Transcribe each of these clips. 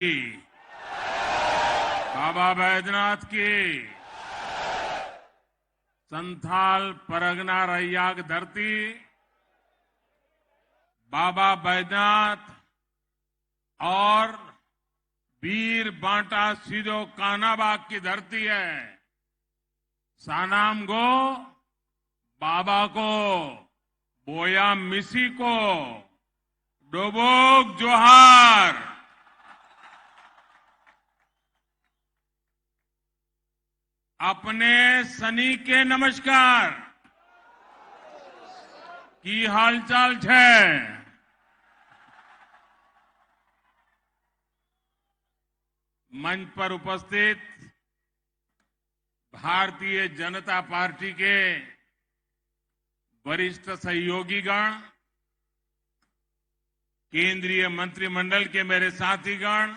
की, बाबा बैद्यनाथ की, संथाल परगना रैया की धरती, बाबा बैद्यनाथ और वीर बांटा सिधो कानाबाग की धरती है। सानाम गो बाबा को, बोया मिसी को, डोबोक जोहार। अपने सनी के नमस्कार। की हालचाल है? मंच पर उपस्थित भारतीय जनता पार्टी के वरिष्ठ सहयोगीगण, केंद्रीय मंत्रिमंडल के मेरे साथीगण,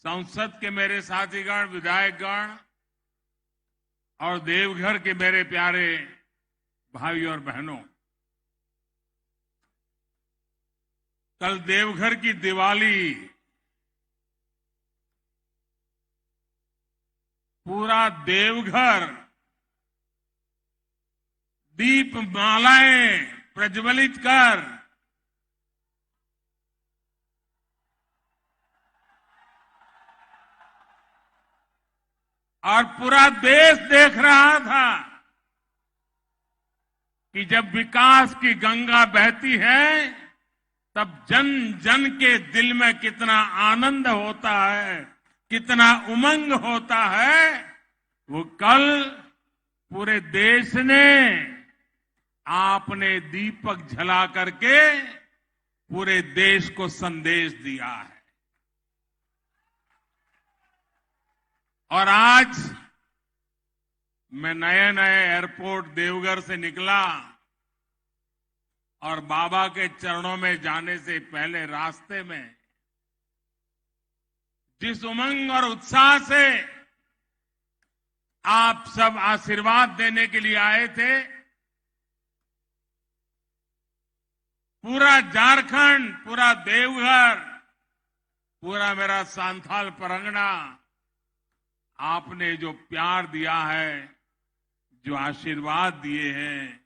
संसद के मेरे साथीगण, विधायकगण और देवघर के मेरे प्यारे भाई और बहनों, कल देवघर की दिवाली पूरा देवघर दीप मालाएं प्रज्वलित कर और पूरा देश देख रहा था कि जब विकास की गंगा बहती है तब जन जन के दिल में कितना आनंद होता है, कितना उमंग होता है। वो कल पूरे देश ने आपने दीपक जला करके पूरे देश को संदेश दिया है। और आज मैं नए नए एयरपोर्ट देवघर से निकला और बाबा के चरणों में जाने से पहले रास्ते में जिस उमंग और उत्साह से आप सब आशीर्वाद देने के लिए आए थे, पूरा झारखंड, पूरा देवघर, पूरा मेरा सांथाल परगना, आपने जो प्यार दिया है, जो आशीर्वाद दिए हैं,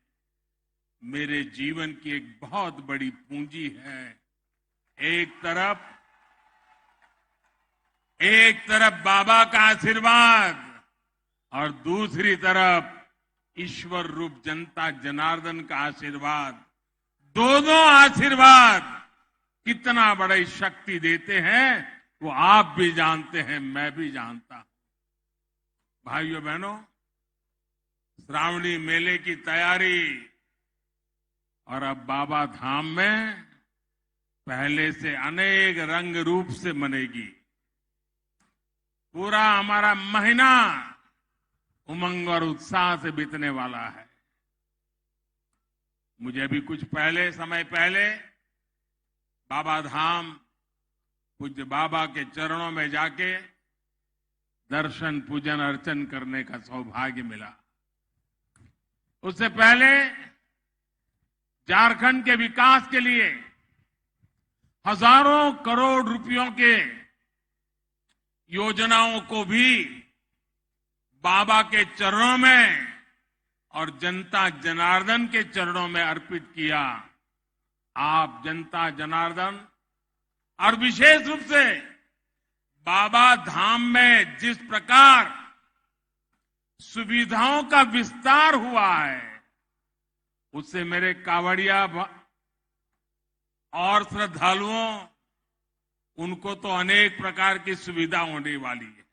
मेरे जीवन की एक बहुत बड़ी पूंजी है। एक तरफ बाबा का आशीर्वाद और दूसरी तरफ ईश्वर रूप जनता जनार्दन का आशीर्वाद। दोनों आशीर्वाद कितना बड़ी शक्ति देते हैं वो आप भी जानते हैं, मैं भी जानता हूं। भाइयों बहनों, श्रावणी मेले की तैयारी और अब बाबा धाम में पहले से अनेक रंग रूप से मनेगी। पूरा हमारा महीना उमंग और उत्साह से बीतने वाला है। मुझे अभी कुछ समय पहले बाबा धाम पूज्य बाबा के चरणों में जाके दर्शन पूजन अर्चन करने का सौभाग्य मिला। उससे पहले झारखंड के विकास के लिए हजारों करोड़ रुपयों के योजनाओं को भी बाबा के चरणों में और जनता जनार्दन के चरणों में अर्पित किया। आप जनता जनार्दन और विशेष रूप से बाबा धाम में जिस प्रकार सुविधाओं का विस्तार हुआ है, उससे मेरे कांवड़िया और श्रद्धालुओं, उनको तो अनेक प्रकार की सुविधा होने वाली है।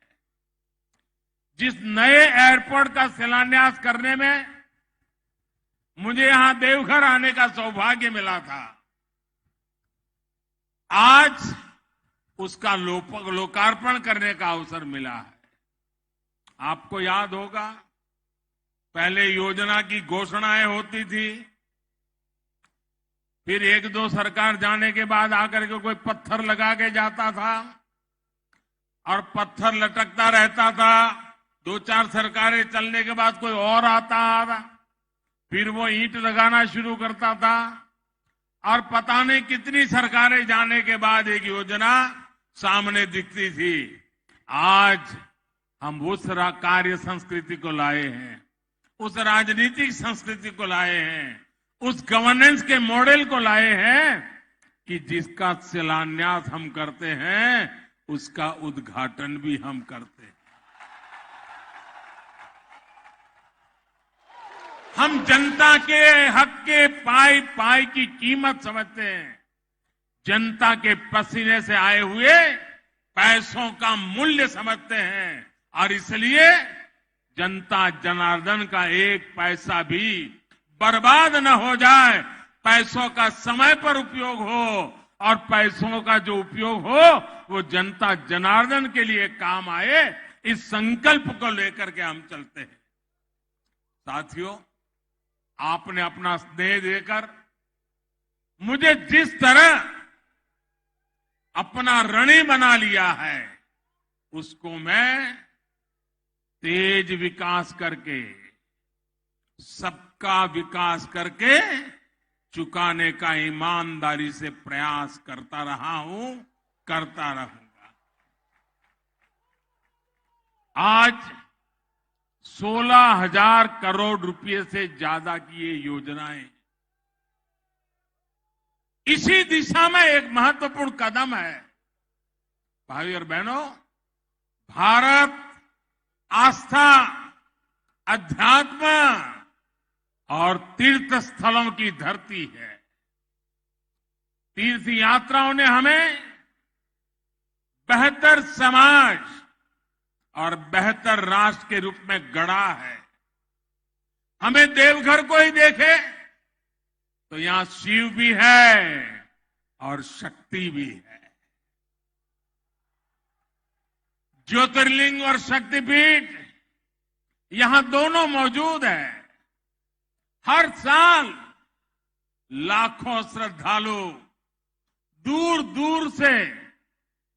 जिस नए एयरपोर्ट का शिलान्यास करने में मुझे यहां देवघर आने का सौभाग्य मिला था, आज उसका लोकार्पण करने का अवसर मिला है। आपको याद होगा, पहले योजना की घोषणाएं होती थी, फिर एक दो सरकार जाने के बाद आकर के कोई पत्थर लगा के जाता था और पत्थर लटकता रहता था। दो चार सरकारें चलने के बाद कोई और आता, फिर वो ईंट लगाना शुरू करता था और पता नहीं कितनी सरकारें जाने के बाद एक योजना सामने दिखती थी, आज हम उस कार्य संस्कृति को लाए हैं, उस राजनीतिक संस्कृति को लाए हैं, उस गवर्नेंस के मॉडल को लाए हैं कि जिसका शिलान्यास हम करते हैं उसका उद्घाटन भी हम करते हैं। हम जनता के हक के पाई पाई की कीमत समझते हैं, जनता के पसीने से आए हुए पैसों का मूल्य समझते हैं और इसलिए जनता जनार्दन का एक पैसा भी बर्बाद न हो जाए, पैसों का समय पर उपयोग हो और पैसों का जो उपयोग हो वो जनता जनार्दन के लिए काम आए, इस संकल्प को लेकर के हम चलते हैं। साथियों, आपने अपना स्नेह देकर मुझे जिस तरह अपना ऋणी बना लिया है, उसको मैं तेज विकास करके, सबका विकास करके चुकाने का ईमानदारी से प्रयास करता रहा हूं, करता रहूंगा। आज 16,000 करोड़ रुपए से ज्यादा की ये योजनाएं इसी दिशा में एक महत्वपूर्ण कदम है। भाई और बहनों, भारत आस्था, अध्यात्म और तीर्थ स्थलों की धरती है। तीर्थ यात्राओं ने हमें बेहतर समाज और बेहतर राष्ट्र के रूप में गढ़ा है। हमें देवघर को ही देखे तो यहां शिव भी है और शक्ति भी है। ज्योतिर्लिंग और शक्तिपीठ यहां दोनों मौजूद है। हर साल लाखों श्रद्धालु दूर दूर से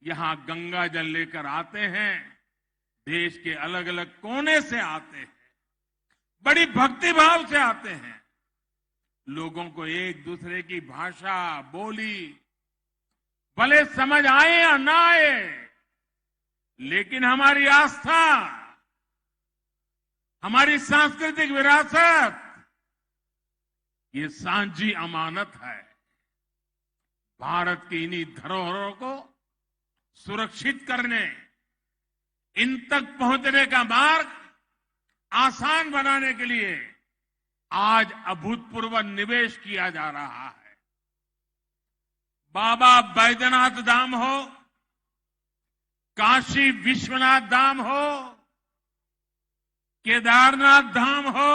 यहां गंगा जल लेकर आते हैं, देश के अलग अलग कोने से आते हैं, बड़ी भक्ति भाव से आते हैं। लोगों को एक दूसरे की भाषा, बोली भले समझ आए या ना आए, लेकिन हमारी आस्था, हमारी सांस्कृतिक विरासत, ये सांझी अमानत है। भारत की इन्हीं धरोहरों को सुरक्षित करने, इन तक पहुंचने का मार्ग आसान बनाने के लिए आज अभूतपूर्व निवेश किया जा रहा है। बाबा बैद्यनाथ धाम हो, काशी विश्वनाथ धाम हो, केदारनाथ धाम हो,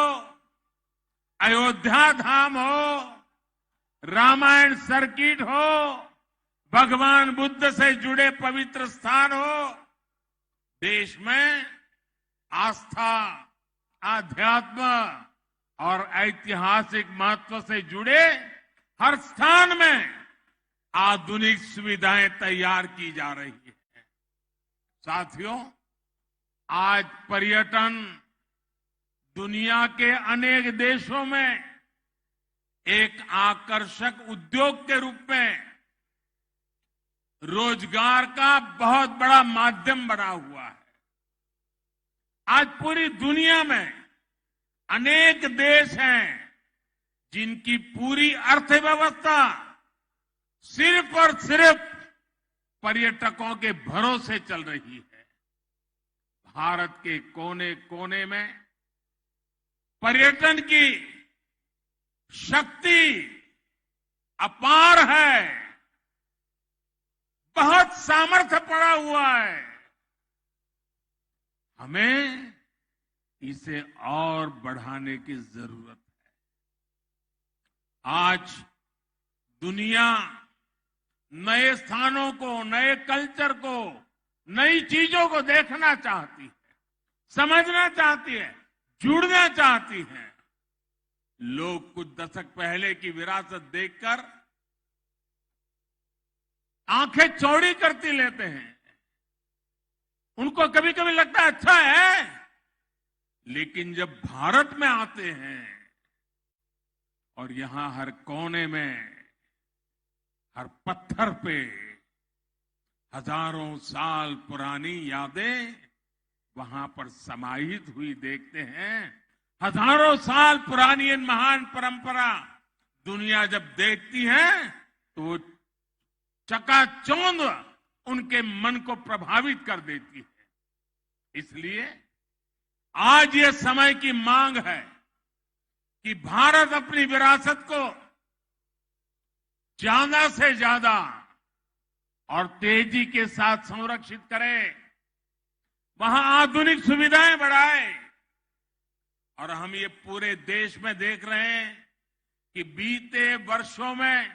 अयोध्या धाम हो, रामायण सर्किट हो, भगवान बुद्ध से जुड़े पवित्र स्थान हो, देश में आस्था, आध्यात्म और ऐतिहासिक महत्व से जुड़े हर स्थान में आधुनिक सुविधाएं तैयार की जा रही है। साथियों, आज पर्यटन दुनिया के अनेक देशों में एक आकर्षक उद्योग के रूप में रोजगार का बहुत बड़ा माध्यम बना हुआ है। आज पूरी दुनिया में अनेक देश हैं जिनकी पूरी अर्थव्यवस्था सिर्फ और सिर्फ पर्यटकों के भरोसे चल रही है। भारत के कोने कोने में पर्यटन की शक्ति अपार है, बहुत सामर्थ्य पड़ा हुआ है। हमें इसे और बढ़ाने की जरूरत है। आज दुनिया नए स्थानों को, नए कल्चर को, नई चीजों को देखना चाहती है, समझना चाहती है, जुड़ना चाहती है। लोग कुछ दशक पहले की विरासत देखकर आंखें चौड़ी करती लेते हैं। उनको कभी कभी लगता है अच्छा है, लेकिन जब भारत में आते हैं और यहां हर कोने में, हर पत्थर पे, हजारों साल पुरानी यादें वहां पर समाहित हुई देखते हैं। हजारों साल पुरानी इन महान परंपरा दुनिया जब देखती है तो वो चकाचौंध उनके मन को प्रभावित कर देती है। इसलिए आज ये समय की मांग है कि भारत अपनी विरासत को ज्यादा से ज्यादा और तेजी के साथ संरक्षित करे, वहां आधुनिक सुविधाएं बढ़ाए। और हम ये पूरे देश में देख रहे हैं कि बीते वर्षों में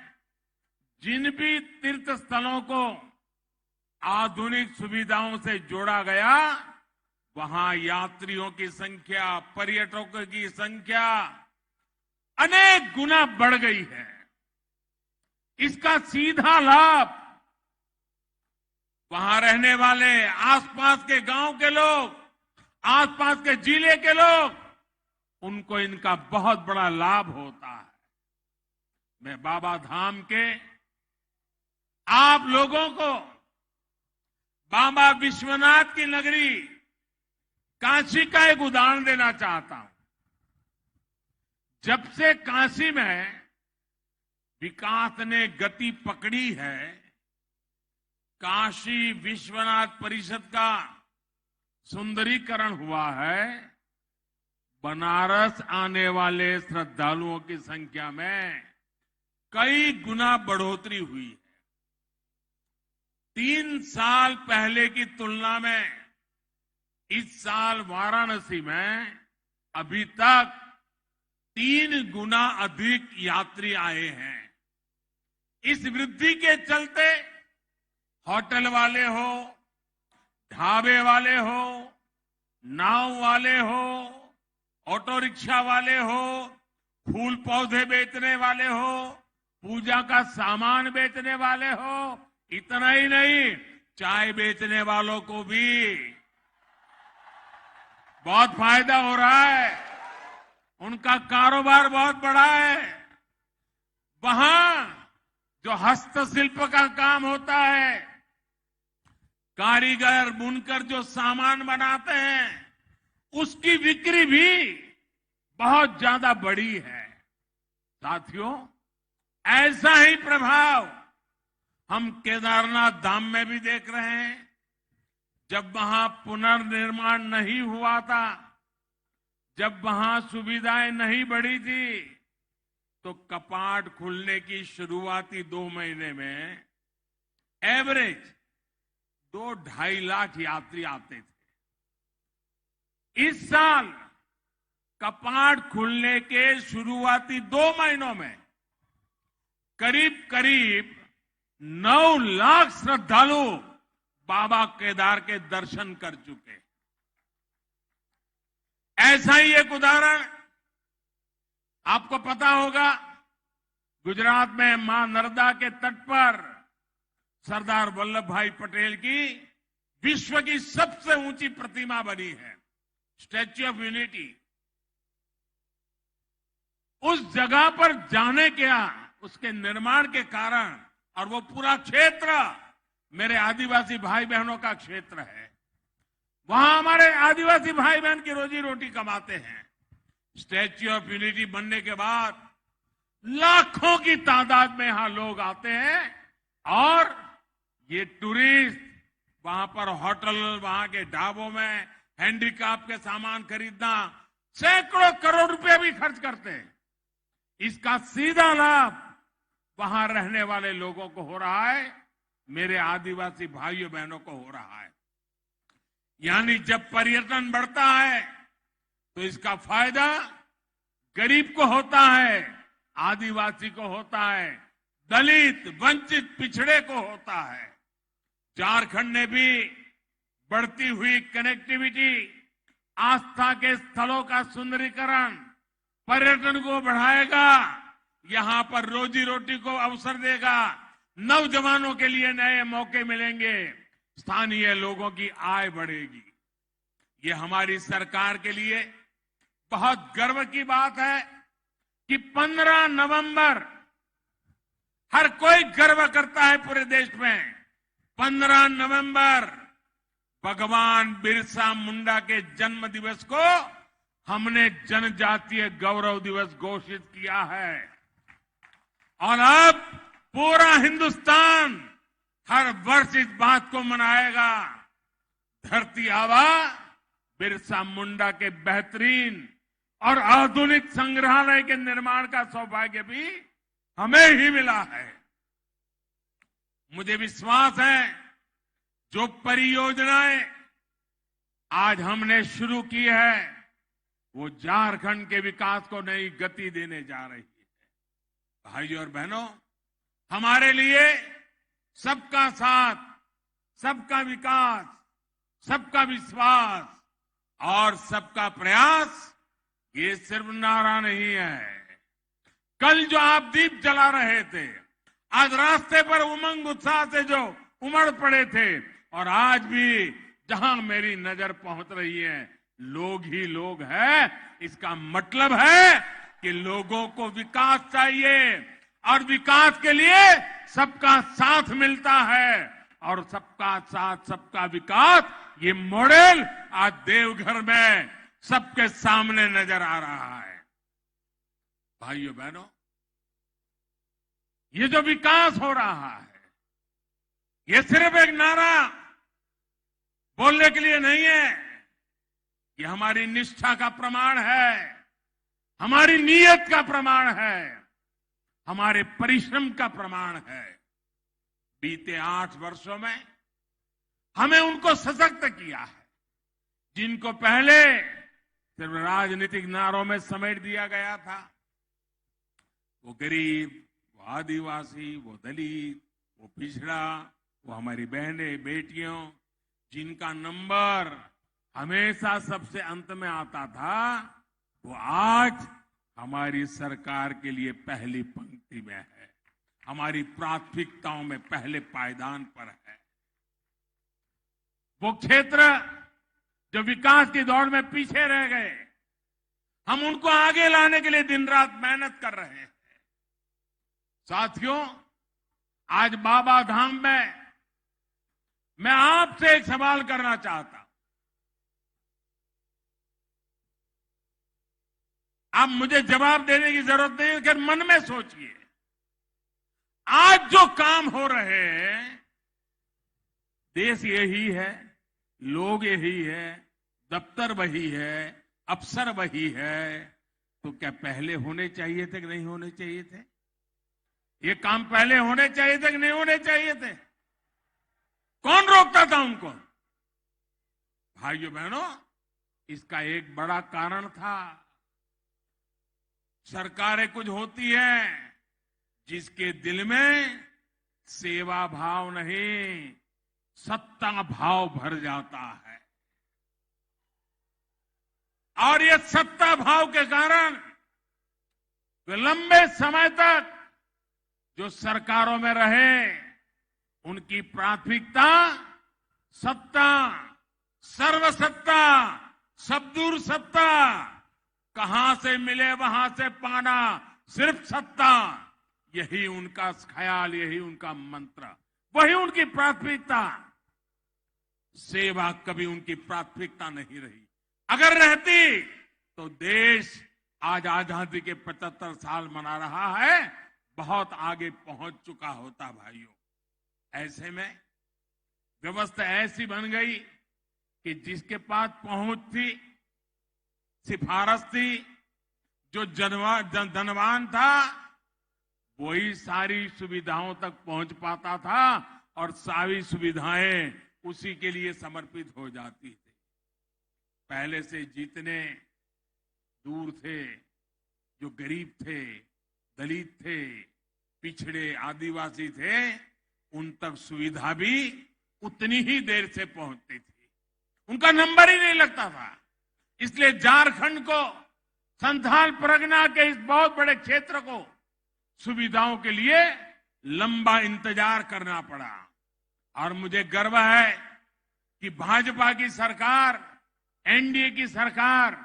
जिन भी तीर्थ स्थलों को आधुनिक सुविधाओं से जोड़ा गया, वहां यात्रियों की संख्या, पर्यटकों की संख्या अनेक गुना बढ़ गई है। इसका सीधा लाभ वहां रहने वाले आसपास के गांव के लोग, आसपास के जिले के लोग, उनको इनका बहुत बड़ा लाभ होता है। मैं बाबा धाम के आप लोगों को बाबा विश्वनाथ की नगरी काशी का एक उदाहरण देना चाहता हूं। जब से काशी में विकास ने गति पकड़ी है, काशी विश्वनाथ परिषद का सुंदरीकरण हुआ है, बनारस आने वाले श्रद्धालुओं की संख्या में कई गुना बढ़ोतरी हुई है। 3 साल पहले की तुलना में इस साल वाराणसी में अभी तक 3 गुना अधिक यात्री आए हैं। इस वृद्धि के चलते होटल वाले हो, ढाबे वाले हो, नाव वाले हो, ऑटो रिक्शा वाले हो, फूल पौधे बेचने वाले हो, पूजा का सामान बेचने वाले हो, इतना ही नहीं, चाय बेचने वालों को भी बहुत फायदा हो रहा है। उनका कारोबार बहुत बड़ा है। वहां जो हस्तशिल्प का काम होता है, कारीगर बुनकर जो सामान बनाते हैं, उसकी बिक्री भी बहुत ज्यादा बढ़ी है। साथियों, ऐसा ही प्रभाव हम केदारनाथ धाम में भी देख रहे हैं। जब वहां पुनर्निर्माण नहीं हुआ था, जब वहां सुविधाएं नहीं बढ़ी थी, तो कपाट खुलने की शुरुआती 2 महीने में एवरेज 2-2.5 लाख यात्री आते थे। इस साल कपाट खुलने के शुरुआती 2 महीनों में करीब करीब 9 लाख श्रद्धालु बाबा केदार के दर्शन कर चुके। ऐसा ही एक उदाहरण आपको पता होगा, गुजरात में मां नर्मदा के तट पर सरदार वल्लभ भाई पटेल की विश्व की सबसे ऊंची प्रतिमा बनी है, स्टैच्यू ऑफ यूनिटी। उस जगह पर जाने क्या, उसके निर्माण के कारण, और वो पूरा क्षेत्र मेरे आदिवासी भाई बहनों का क्षेत्र है। वहां हमारे आदिवासी भाई बहन की रोजी रोटी कमाते हैं। स्टैच्यू ऑफ यूनिटी बनने के बाद लाखों की तादाद में यहां लोग आते हैं और ये टूरिस्ट वहां पर होटल, वहां के ढाबों में हैंडीक्राफ्ट के सामान खरीदना, सैकड़ों करोड़ रुपए भी खर्च करते हैं। इसका सीधा लाभ वहां रहने वाले लोगों को हो रहा है, मेरे आदिवासी भाइयों बहनों को हो रहा है। यानी जब पर्यटन बढ़ता है तो इसका फायदा गरीब को होता है, आदिवासी को होता है, दलित, वंचित, पिछड़े को होता है। झारखंड ने भी बढ़ती हुई कनेक्टिविटी, आस्था के स्थलों का सुंदरीकरण, पर्यटन को बढ़ाएगा, यहां पर रोजी रोटी को अवसर देगा, नौजवानों के लिए नए मौके मिलेंगे, स्थानीय लोगों की आय बढ़ेगी। ये हमारी सरकार के लिए बहुत गर्व की बात है कि 15 नवंबर हर कोई गर्व करता है पूरे देश में। 15 नवंबर भगवान बिरसा मुंडा के जन्म दिवस को हमने जनजातीय गौरव दिवस घोषित किया है और अब पूरा हिंदुस्तान हर वर्ष इस बात को मनाएगा। धरती आबा बिरसा मुंडा के बेहतरीन और आधुनिक संग्रहालय के निर्माण का सौभाग्य भी हमें ही मिला है। मुझे विश्वास है जो परियोजनाएं आज हमने शुरू की है वो झारखंड के विकास को नई गति देने जा रही है। भाइयों और बहनों, हमारे लिए सबका साथ, सबका विकास, सबका विश्वास और सबका प्रयास ये सिर्फ नारा नहीं है। कल जो आप दीप जला रहे थे, आज रास्ते पर उमंग उत्साह से जो उमड़ पड़े थे और आज भी जहां मेरी नजर पहुंच रही है लोग ही लोग हैं, इसका मतलब है कि लोगों को विकास चाहिए और विकास के लिए सबका साथ मिलता है और सबका साथ सबका विकास ये मॉडल आज देवघर में सबके सामने नजर आ रहा है। भाइयों बहनों, ये जो विकास हो रहा है ये सिर्फ एक नारा बोलने के लिए नहीं है, ये हमारी निष्ठा का प्रमाण है, हमारी नीयत का प्रमाण है, हमारे परिश्रम का प्रमाण है। बीते 8 वर्षों में हमें उनको सशक्त किया है जिनको पहले सिर्फ राजनीतिक नारों में समेट दिया गया था। वो गरीब, वो आदिवासी, वो दलित, वो पिछड़ा, वो हमारी बहनें बेटियों जिनका नंबर हमेशा सबसे अंत में आता था, वो आज हमारी सरकार के लिए पहली पंक्ति में है, हमारी प्राथमिकताओं में पहले पायदान पर है। वो क्षेत्र जो विकास की दौड़ में पीछे रह गए, हम उनको आगे लाने के लिए दिन रात मेहनत कर रहे हैं। साथियों, आज बाबा धाम में मैं आपसे एक सवाल करना चाहता हूं। आप मुझे जवाब देने की जरूरत नहीं है, लेकिन मन में सोचिए, आज जो काम हो रहे हैं, देश यही है, लोग यही है, दफ्तर वही है, अफसर वही है, तो क्या पहले होने चाहिए थे कि नहीं होने चाहिए थे? ये काम पहले होने चाहिए थे कि नहीं होने चाहिए थे? कौन रोकता था उनको? भाइयों बहनों, इसका एक बड़ा कारण था, सरकारें कुछ होती हैं जिसके दिल में सेवा भाव नहीं, सत्ता भाव भर जाता है और ये सत्ता भाव के कारण वे लंबे समय तक जो सरकारों में रहे उनकी प्राथमिकता सत्ता, सर्वसत्ता, सबदूर सत्ता, कहां से मिले वहां से पाना, सिर्फ सत्ता, यही उनका ख्याल, यही उनका मंत्र, वही उनकी प्राथमिकता। सेवा कभी उनकी प्राथमिकता नहीं रही। अगर रहती तो देश आज आजादी के 75 साल मना रहा है, बहुत आगे पहुंच चुका होता। भाइयों, ऐसे में व्यवस्था ऐसी बन गई कि जिसके पास पहुंच थी, सिफारिश थी, जो धनवान था वही सारी सुविधाओं तक पहुंच पाता था और सारी सुविधाएं उसी के लिए समर्पित हो जाती थी। पहले से जितने दूर थे, जो गरीब थे, दलित थे, पिछड़े, आदिवासी थे, उन तक सुविधा भी उतनी ही देर से पहुंचती थी, उनका नंबर ही नहीं लगता था। इसलिए झारखंड को, संथाल परगना के इस बहुत बड़े क्षेत्र को सुविधाओं के लिए लंबा इंतजार करना पड़ा। और मुझे गर्व है कि भाजपा की सरकार, एनडीए की सरकार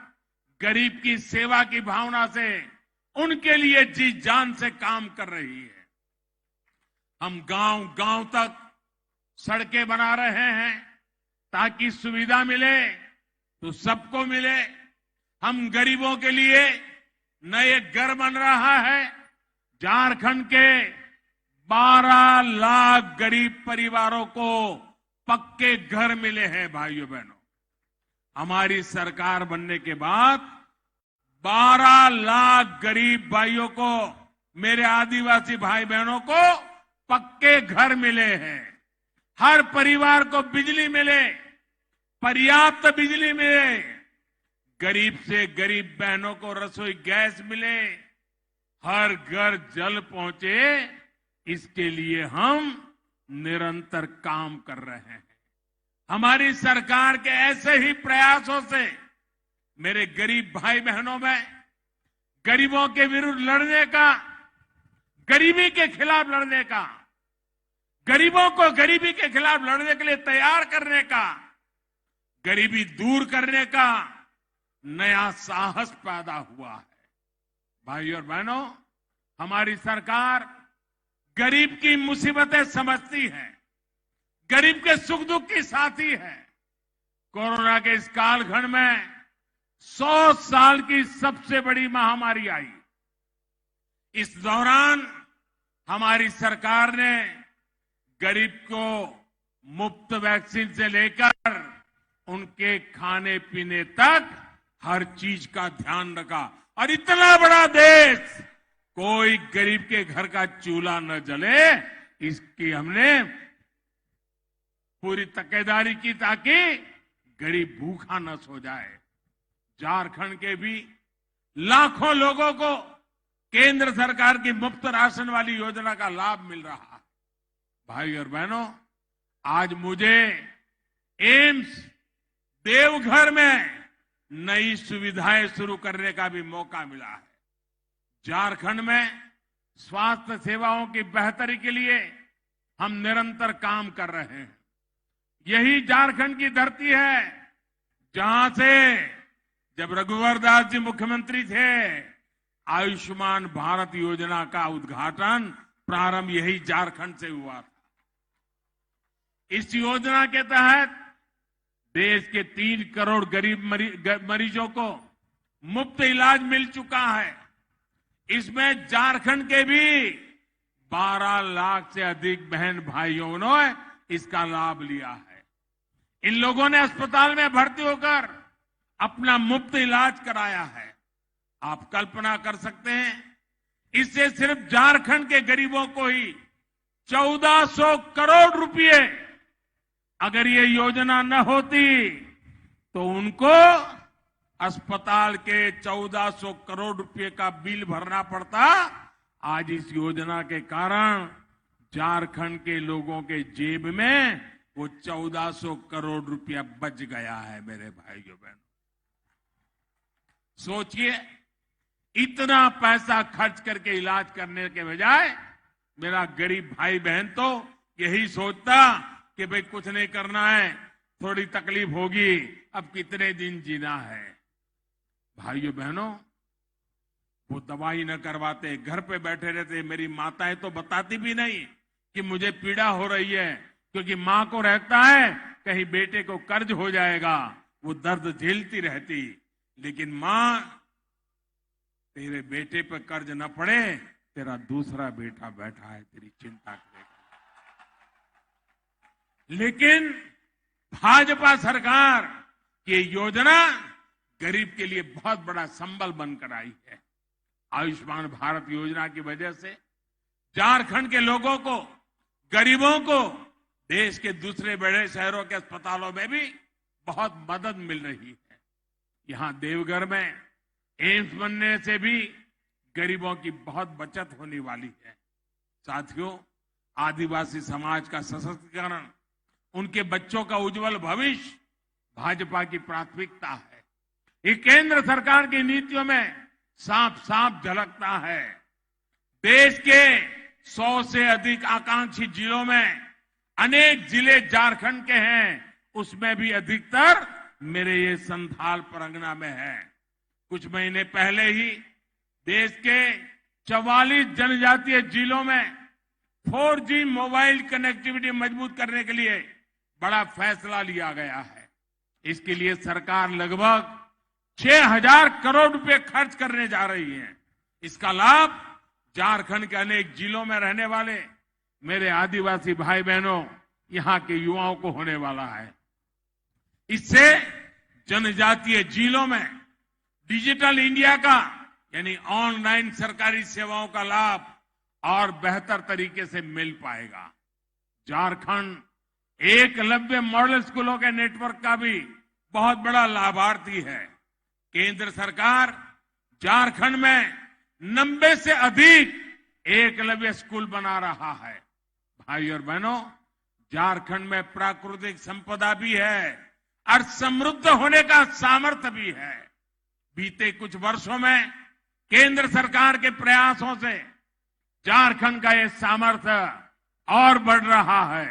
गरीब की सेवा की भावना से उनके लिए जी जान से काम कर रही है। हम गांव गांव तक सड़कें बना रहे हैं ताकि सुविधा मिले तो सबको मिले। हम गरीबों के लिए नए घर बन रहा है। झारखंड के 12 लाख गरीब परिवारों को पक्के घर मिले हैं। भाइयों बहनों, हमारी सरकार बनने के बाद 12 लाख गरीब भाइयों को, मेरे आदिवासी भाई बहनों को पक्के घर मिले हैं। हर परिवार को बिजली मिले, पर्याप्त बिजली मिले, गरीब से गरीब बहनों को रसोई गैस मिले, हर घर जल पहुंचे, इसके लिए हम निरंतर काम कर रहे हैं। हमारी सरकार के ऐसे ही प्रयासों से मेरे गरीब भाई बहनों में गरीबों के विरुद्ध लड़ने का, गरीबी के खिलाफ लड़ने का, गरीबों को गरीबी के खिलाफ लड़ने के लिए तैयार करने का, गरीबी दूर करने का नया साहस पैदा हुआ है। भाइयों और बहनों, हमारी सरकार गरीब की मुसीबतें समझती है, गरीब के सुख दुख की साथी है। कोरोना के इस कालखंड में 100 साल की सबसे बड़ी महामारी आई। इस दौरान हमारी सरकार ने गरीब को मुफ्त वैक्सीन से लेकर उनके खाने पीने तक हर चीज का ध्यान रखा। और इतना बड़ा देश, कोई गरीब के घर का चूल्हा न जले, इसकी हमने पूरी तकेदारी की ताकि गरीब भूखा न सो जाए। झारखंड के भी लाखों लोगों को केंद्र सरकार की मुफ्त राशन वाली योजना का लाभ मिल रहा है। भाई और बहनों, आज मुझे एम्स देवघर में नई सुविधाएं शुरू करने का भी मौका मिला है। झारखंड में स्वास्थ्य सेवाओं की बेहतरी के लिए हम निरंतर काम कर रहे हैं। यही झारखंड की धरती है जहां से जब रघुवर दास जी मुख्यमंत्री थे, आयुष्मान भारत योजना का उद्घाटन प्रारंभ यही झारखंड से हुआ था। इस योजना के तहत देश के 3 करोड़ गरीब मरीजों को मुफ्त इलाज मिल चुका है। इसमें झारखंड के भी 12 लाख से अधिक बहन भाइयों ने इसका लाभ लिया है। इन लोगों ने अस्पताल में भर्ती होकर अपना मुफ्त इलाज कराया है। आप कल्पना कर सकते हैं, इससे सिर्फ झारखंड के गरीबों को ही 1400 करोड़ रुपए, अगर ये योजना न होती तो उनको अस्पताल के 1400 करोड़ रुपए का बिल भरना पड़ता। आज इस योजना के कारण झारखंड के लोगों के जेब में वो 1400 करोड़ रुपया बच गया है। मेरे भाइयों बहनों, सोचिए, इतना पैसा खर्च करके इलाज करने के बजाय मेरा गरीब भाई बहन तो यही सोचता कि भाई कुछ नहीं करना है, थोड़ी तकलीफ होगी, अब कितने दिन जीना है। भाइयों बहनों, वो दवाई न करवाते, घर पे बैठे रहते। मेरी माताएं तो बताती भी नहीं कि मुझे पीड़ा हो रही है, क्योंकि मां को रहता है कहीं बेटे को कर्ज हो जाएगा, वो दर्द झेलती रहती। लेकिन मां, तेरे बेटे पर कर्ज न पड़े, तेरा दूसरा बेटा बैठा है, तेरी चिंता करेगा। लेकिन भाजपा सरकार की योजना गरीब के लिए बहुत बड़ा संबल बनकर आई है। आयुष्मान भारत योजना की वजह से झारखंड के लोगों को, गरीबों को देश के दूसरे बड़े शहरों के अस्पतालों में भी बहुत मदद मिल रही है। यहां देवघर में एम्स बनने से भी गरीबों की बहुत बचत होने वाली है। साथियों, आदिवासी समाज का सशक्तिकरण, उनके बच्चों का उज्जवल भविष्य भाजपा की प्राथमिकता है। ये केंद्र सरकार की नीतियों में साफ साफ झलकता है। देश के 100 से अधिक आकांक्षी जिलों में अनेक जिले झारखंड के हैं, उसमें भी अधिकतर मेरे ये संथाल परगना में है। कुछ महीने पहले ही देश के 44 जनजातीय जिलों में 4G मोबाइल कनेक्टिविटी मजबूत करने के लिए बड़ा फैसला लिया गया है। इसके लिए सरकार लगभग 6,000 करोड़ रुपए खर्च करने जा रही है। इसका लाभ झारखंड के अनेक जिलों में रहने वाले मेरे आदिवासी भाई बहनों, यहां के युवाओं को होने वाला है। इससे जनजातीय जिलों में डिजिटल इंडिया का यानी ऑनलाइन सरकारी सेवाओं का लाभ और बेहतर तरीके से मिल पाएगा। झारखंड एकलव्य मॉडल स्कूलों के नेटवर्क का भी बहुत बड़ा लाभार्थी है। केंद्र सरकार झारखंड में 90 से अधिक एकलव्य स्कूल बना रहा है। भाई और बहनों, झारखंड में प्राकृतिक संपदा भी है और समृद्ध होने का सामर्थ्य भी है। बीते कुछ वर्षों में केंद्र सरकार के प्रयासों से झारखंड का यह सामर्थ्य और बढ़ रहा है।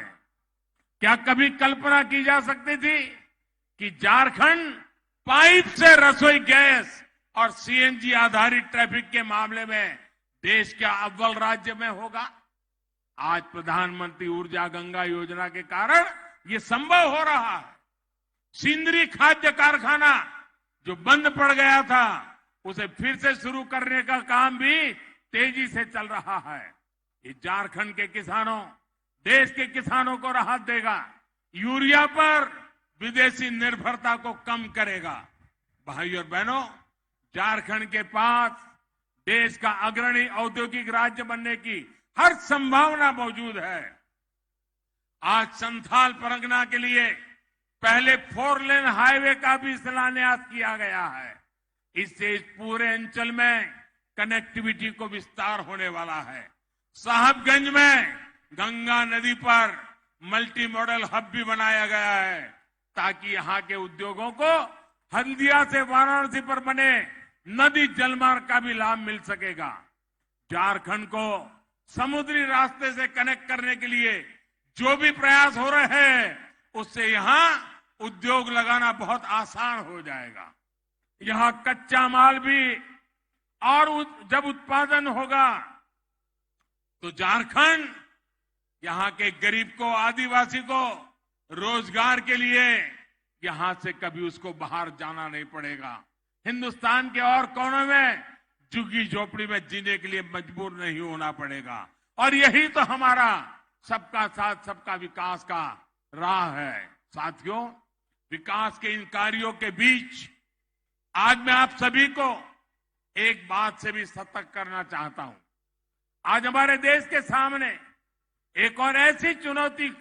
क्या कभी कल्पना की जा सकती थी कि झारखंड पाइप से रसोई गैस और सीएनजी आधारित ट्रैफिक के मामले में देश का अव्वल राज्य में होगा? आज प्रधानमंत्री ऊर्जा गंगा योजना के कारण ये संभव हो रहा है। सिंदरी खाद्य कारखाना जो बंद पड़ गया था, उसे फिर से शुरू करने का काम भी तेजी से चल रहा है। ये झारखंड के किसानों, देश के किसानों को राहत देगा, यूरिया पर विदेशी निर्भरता को कम करेगा। भाई और बहनों, झारखंड के पास देश का अग्रणी औद्योगिक राज्य बनने की हर संभावना मौजूद है। आज संथाल परगना के लिए पहले 4 लेन हाईवे का भी शिलान्यास किया गया है। इससे इस पूरे अंचल में कनेक्टिविटी को विस्तार होने वाला है। साहबगंज में गंगा नदी पर मल्टी मॉडल हब भी बनाया गया है, ताकि यहां के उद्योगों को हल्दिया से वाराणसी पर बने नदी जलमार्ग का भी लाभ मिल सकेगा। झारखंड को समुद्री रास्ते से कनेक्ट करने के लिए जो भी प्रयास हो रहे हैं, उससे यहां उद्योग लगाना बहुत आसान हो जाएगा। यहां कच्चा माल भी और जब उत्पादन होगा तो झारखंड यहां के गरीब को, आदिवासी को रोजगार के लिए यहां से कभी उसको बाहर जाना नहीं पड़ेगा। हिंदुस्तान के और कोनों में झुग्गी झोपड़ी में जीने के लिए मजबूर नहीं होना पड़ेगा। और यही तो हमारा सबका साथ सबका विकास का राह है। साथियों, विकास के इन कार्यों के बीच आज मैं आप सभी को एक बात से भी सतर्क करना चाहता हूं। आज हमारे देश के सामने एक और ऐसी चुनौती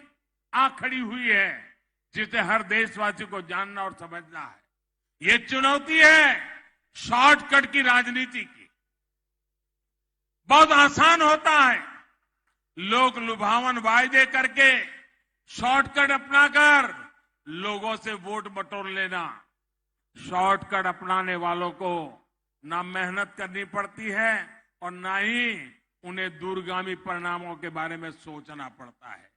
आ खड़ी हुई है जिसे हर देशवासी को जानना और समझना है। ये चुनौती है शॉर्टकट की राजनीति की। बहुत आसान होता है लोग लुभावन वायदे करके शॉर्टकट अपनाकर लोगों से वोट बटोर लेना। शॉर्टकट अपनाने वालों को ना मेहनत करनी पड़ती है और ना ही उन्हें दूरगामी परिणामों के बारे में सोचना पड़ता है।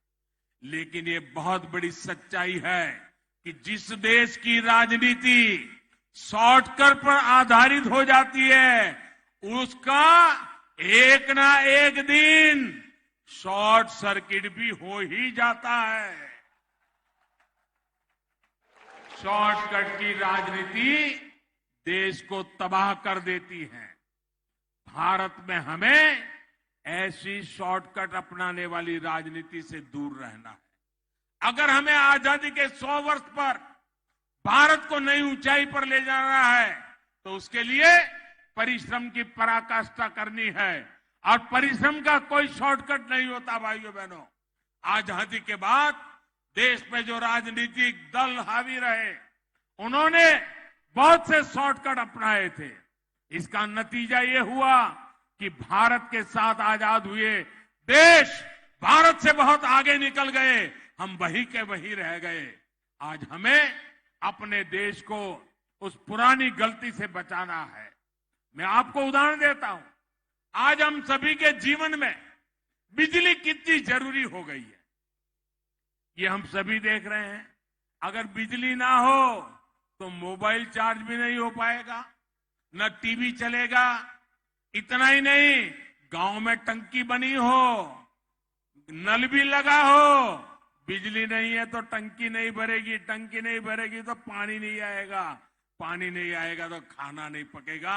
लेकिन ये बहुत बड़ी सच्चाई है कि जिस देश की राजनीति शॉर्टकट पर आधारित हो जाती है, उसका एक ना एक दिन शॉर्ट सर्किट भी हो ही जाता है। शॉर्टकट की राजनीति देश को तबाह कर देती है। भारत में हमें ऐसी शॉर्टकट अपनाने वाली राजनीति से दूर रहना है। अगर हमें आजादी के 100 वर्ष पर भारत को नई ऊंचाई पर ले जाना है, तो उसके लिए परिश्रम की पराकाष्ठा करनी है। और परिश्रम का कोई शॉर्टकट नहीं होता। भाइयों बहनों, आजादी के बाद देश में जो राजनीतिक दल हावी रहे, उन्होंने बहुत से शॉर्टकट अपनाए थे। इसका नतीजा ये हुआ कि भारत के साथ आजाद हुए देश भारत से बहुत आगे निकल गए, हम वही के वही रह गए। आज हमें अपने देश को उस पुरानी गलती से बचाना है। मैं आपको उदाहरण देता हूं। आज हम सभी के जीवन में बिजली कितनी जरूरी हो गई है, ये हम सभी देख रहे हैं। अगर बिजली ना हो तो मोबाइल चार्ज भी नहीं हो पाएगा, न टीवी चलेगा। इतना ही नहीं, गांव में टंकी बनी हो, नल भी लगा हो, बिजली नहीं है तो टंकी नहीं भरेगी, टंकी नहीं भरेगी तो पानी नहीं आएगा, पानी नहीं आएगा तो खाना नहीं पकेगा।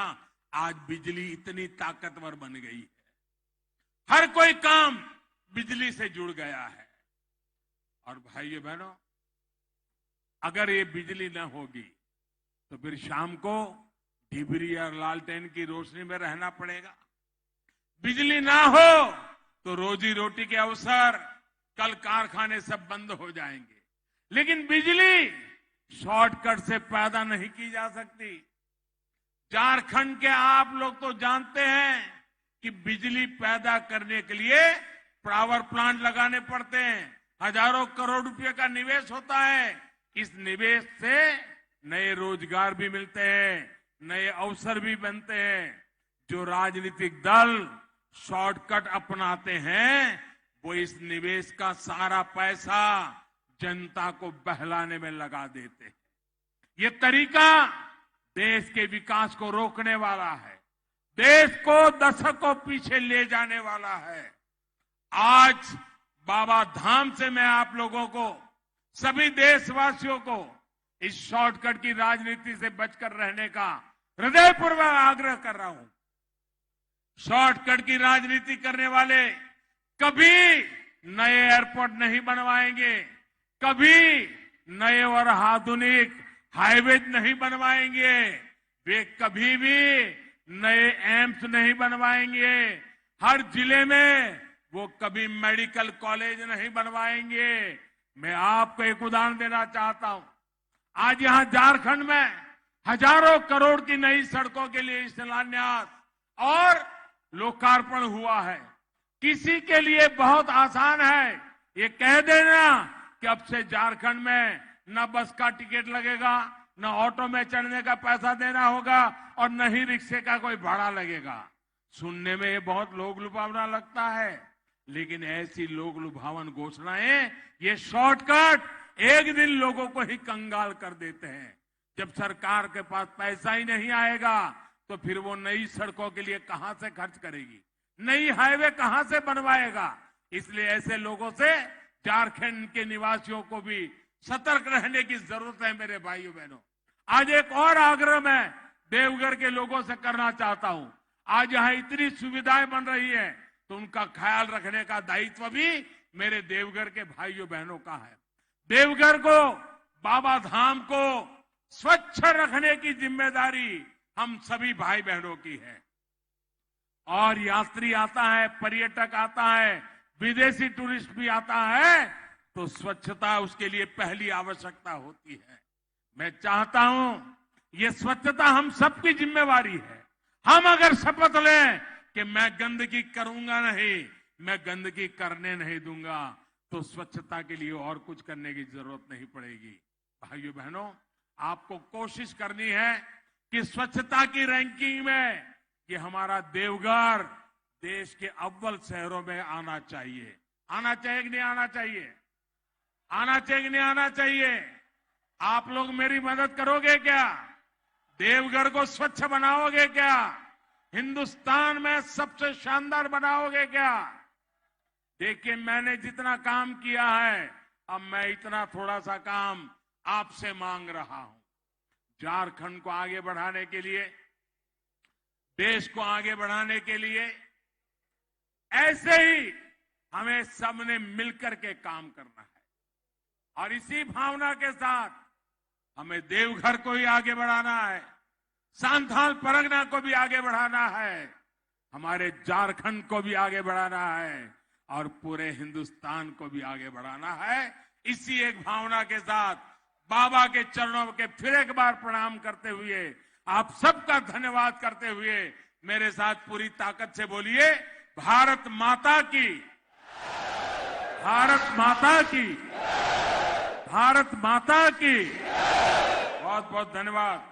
आज बिजली इतनी ताकतवर बन गई है, हर कोई काम बिजली से जुड़ गया है। और भाइयों बहनों, अगर ये बिजली न होगी तो फिर शाम को डिबरी और लालटेन की रोशनी में रहना पड़ेगा। बिजली ना हो तो रोजी रोटी के अवसर, कल कारखाने सब बंद हो जाएंगे। लेकिन बिजली शॉर्टकट से पैदा नहीं की जा सकती। झारखंड के आप लोग तो जानते हैं कि बिजली पैदा करने के लिए पावर प्लांट लगाने पड़ते हैं, हजारों करोड़ रुपए का निवेश होता है। इस निवेश से नए रोजगार भी मिलते हैं, नए अवसर भी बनते हैं। जो राजनीतिक दल शॉर्टकट अपनाते हैं वो इस निवेश का सारा पैसा जनता को बहलाने में लगा देते हैं। ये तरीका देश के विकास को रोकने वाला है, देश को दशकों पीछे ले जाने वाला है। आज बाबा धाम से मैं आप लोगों को, सभी देशवासियों को इस शॉर्टकट की राजनीति से बचकर रहने का हृदयपूर्वक आग्रह कर रहा हूं। शॉर्टकट की राजनीति करने वाले कभी नए एयरपोर्ट नहीं बनवाएंगे, कभी नए और आधुनिक हाईवे नहीं बनवाएंगे, वे कभी भी नए एम्स नहीं बनवाएंगे, हर जिले में वो कभी मेडिकल कॉलेज नहीं बनवाएंगे। मैं आपको एक उदाहरण देना चाहता हूं। आज यहां झारखंड में हजारों करोड़ की नई सड़कों के लिए शिलान्यास और लोकार्पण हुआ है। किसी के लिए बहुत आसान है ये कह देना कि अब से झारखंड में न बस का टिकट लगेगा, न ऑटो में चढ़ने का पैसा देना होगा और न ही रिक्शे का कोई भाड़ा लगेगा। सुनने में ये बहुत लोक लुभावना लगता है, लेकिन ऐसी लोक लुभावन घोषणाएं, ये शॉर्टकट एक दिन लोगों को ही कंगाल कर देते हैं। जब सरकार के पास पैसा ही नहीं आएगा तो फिर वो नई सड़कों के लिए कहां से खर्च करेगी, नई हाईवे कहां से बनवाएगा। इसलिए ऐसे लोगों से झारखंड के निवासियों को भी सतर्क रहने की जरूरत है। मेरे भाइयों बहनों, आज एक और आग्रह मैं देवघर के लोगों से करना चाहता हूं। आज यहां इतनी सुविधाएं बन रही है तो उनका ख्याल रखने का दायित्व भी मेरे देवघर के भाइयों बहनों का है। देवघर को, बाबा धाम को स्वच्छ रखने की जिम्मेदारी हम सभी भाई बहनों की है। और यात्री आता है, पर्यटक आता है, विदेशी टूरिस्ट भी आता है तो स्वच्छता उसके लिए पहली आवश्यकता होती है। मैं चाहता हूं ये स्वच्छता हम सबकी जिम्मेवारी है। हम अगर शपथ लें कि मैं गंदगी करूंगा नहीं, मैं गंदगी करने नहीं दूंगा, तो स्वच्छता के लिए और कुछ करने की जरूरत नहीं पड़ेगी। भाइयों बहनों, आपको कोशिश करनी है कि स्वच्छता की रैंकिंग में ये हमारा देवघर देश के अव्वल शहरों में आना चाहिए। आना चाहिए कि नहीं आना चाहिए? आना चाहिए कि नहीं आना चाहिए? आप लोग मेरी मदद करोगे क्या? देवघर को स्वच्छ बनाओगे क्या? हिंदुस्तान में सबसे शानदार बनाओगे क्या? देखिए, मैंने जितना काम किया है, अब मैं इतना थोड़ा सा काम आपसे मांग रहा हूं। झारखंड को आगे बढ़ाने के लिए, देश को आगे बढ़ाने के लिए ऐसे ही हमें सबने मिलकर के काम करना है। और इसी भावना के साथ हमें देवघर को ही आगे बढ़ाना है, सांथाल परगना को भी आगे बढ़ाना है, हमारे झारखंड को भी आगे बढ़ाना है और पूरे हिंदुस्तान को भी आगे बढ़ाना है। इसी एक भावना के साथ बाबा के चरणों के फिर एक बार प्रणाम करते हुए, आप सबका धन्यवाद करते हुए, मेरे साथ पूरी ताकत से बोलिए, भारत माता की, भारत माता की, भारत माता की। बहुत बहुत धन्यवाद।